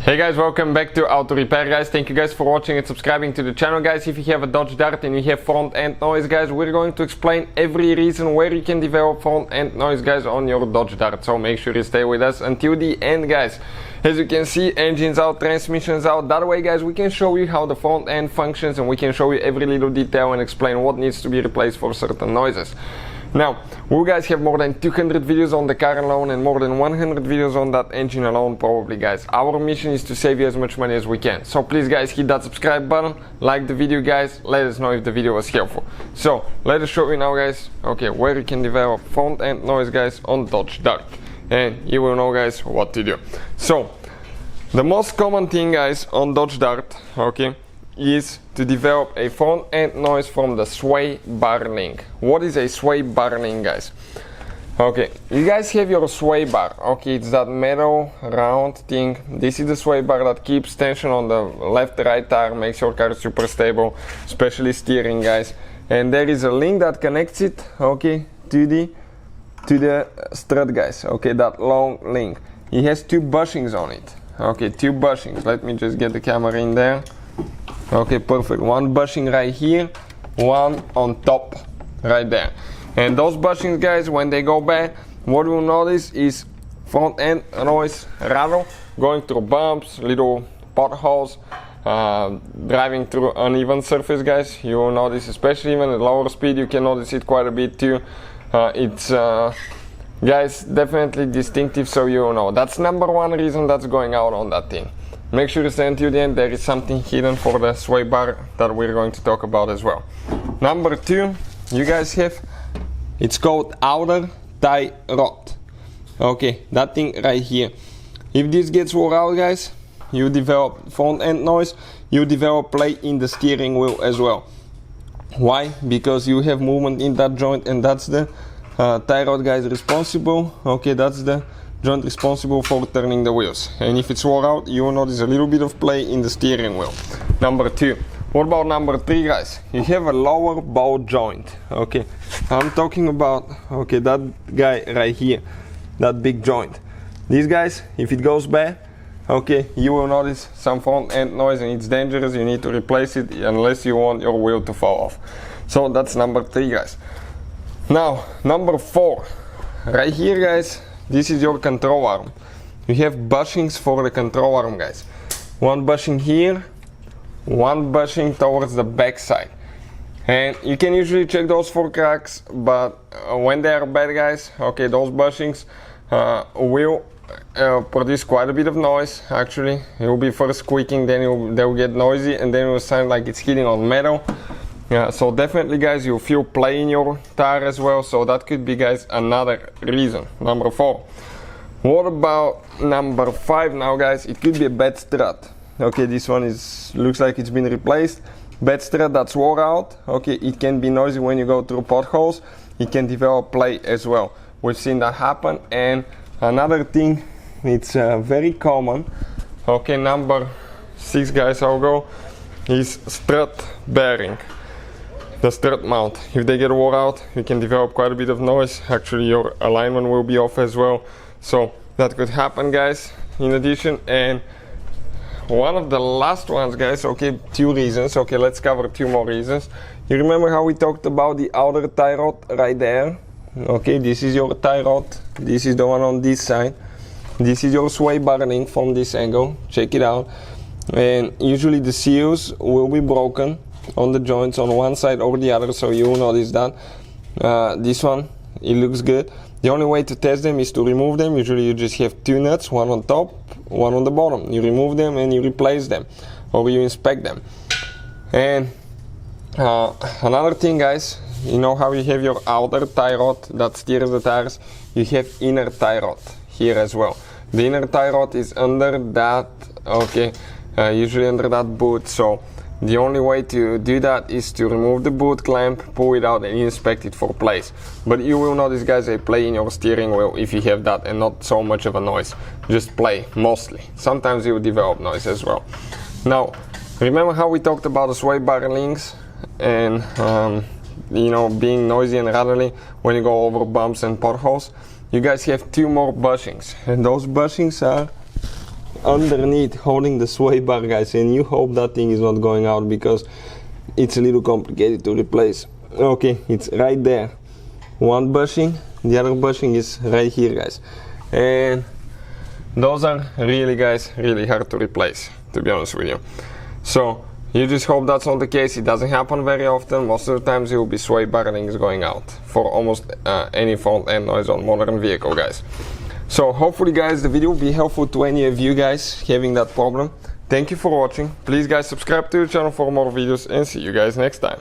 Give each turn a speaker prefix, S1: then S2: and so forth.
S1: Hey guys, welcome back to Auto Repair guys. Thank you guys for watching and subscribing to the channel guys. If you have a Dodge Dart and you have front end noise guys, we're going to explain every reason where you can develop front end noise guys on your Dodge Dart. So make sure you stay with us until the end guys. As you can see, engine's out, transmission's out. That way guys, we can show you how the front end functions and we can show you every little detail and explain what needs to be replaced for certain noises. Now, we guys have more than 200 videos on the car alone and more than 100 videos on that engine alone probably guys. Our mission is to save you as much money as we can. So please guys, hit that subscribe button, like the video guys, let us know if the video was helpful. So, let us show you now guys, okay, where you can develop front end noise guys on Dodge Dart. And you will know guys what to do. So, the most common thing guys on Dodge Dart, okay, is to develop a front end noise from the sway bar link. What is a sway bar link guys? Okay, you guys have your sway bar. Okay, it's that metal round thing. This is the sway bar that keeps tension on the left right tire, makes your car super stable, especially steering guys. And there is a link that connects it, okay, to the strut guys. Okay, that long link. It has two bushings on it. Okay, two bushings. Let me just get the camera in there. Okay, perfect. One bushing right here, one on top right there. And those bushings guys, when they go bad, what you'll notice is front end noise, rattle, going through bumps, little potholes, driving through uneven surface guys. You will notice, especially even at lower speed, you can notice it quite a bit too. It's guys, definitely distinctive, so you will know. That's number one reason that's going out on that thing. Make sure to stay until the end. There is something hidden for the sway bar that we're going to talk about as well. Number two, you guys have, it's called outer tie rod. Okay, that thing right here. If this gets wore out guys, you develop front end noise, you develop play in the steering wheel as well. Why? Because you have movement in that joint, and that's the tie rod guys responsible. Okay, that's the joint responsible for turning the wheels, and if it's wore out, you will notice a little bit of play in the steering wheel. Number two. What about number three guys? You have a lower ball joint. Okay, I'm talking about, okay, that guy right here, that big joint. These guys, if it goes bad, okay, you will notice some front end noise and it's dangerous. You need to replace it unless you want your wheel to fall off. So that's number three guys. Now number four, right here guys, this is your control arm. You have bushings for the control arm guys. One bushing here, one bushing towards the back side. And you can usually check those for cracks, but when they are bad guys, okay, those bushings will produce quite a bit of noise. Actually, it will be first squeaking, then they'll get noisy, and then it will sound like it's hitting on metal. Yeah, so definitely guys, you feel play in your tire as well, so that could be guys another reason. Number four. What about number five now guys? It could be a bad strut. Okay, this one looks like it's been replaced. Bad strut that's wore out. Okay, it can be noisy when you go through potholes. It can develop play as well. We've seen that happen. And another thing, it's very common. Okay, number six guys, I'll go, is strut bearing. The strut mount, if they get wore out, you can develop quite a bit of noise. Actually, your alignment will be off as well, so that could happen guys in addition. And one of the last ones guys, okay, two reasons. Okay, let's cover two more reasons. You remember how we talked about the outer tie rod right there? Okay, this is your tie rod, this is the one on this side, this is your sway bar link from this angle. Check it out. And usually the seals will be broken on the joints on one side or the other, so you will notice that. This one, it looks good. The only way to test them is to remove them. Usually you just have two nuts, one on top, one on the bottom. You remove them and you replace them, or you inspect them. And another thing guys, you know how you have your outer tie rod that steers the tires, you have inner tie rod here as well. The inner tie rod is under that, okay, usually under that boot. So the only way to do that is to remove the boot clamp, pull it out and inspect it for plays. But you will notice guys a play in your steering wheel if you have that, and not so much of a noise. Just play, mostly. Sometimes you will develop noise as well. Now, remember how we talked about the sway bar links and you know, being noisy and rattly when you go over bumps and potholes? You guys have two more bushings, and those bushings are underneath holding the sway bar, guys, and you hope that thing is not going out because it's a little complicated to replace. Okay, it's right there. One bushing, the other bushing is right here, guys, and those are really, guys, really hard to replace, to be honest with you. So you just hope that's not the case. It doesn't happen very often. Most of the times it will be sway bar rings going out for almost any front end noise on modern vehicle, guys. So hopefully, guys, the video will be helpful to any of you guys having that problem. Thank you for watching. Please, guys, subscribe to the channel for more videos and see you guys next time.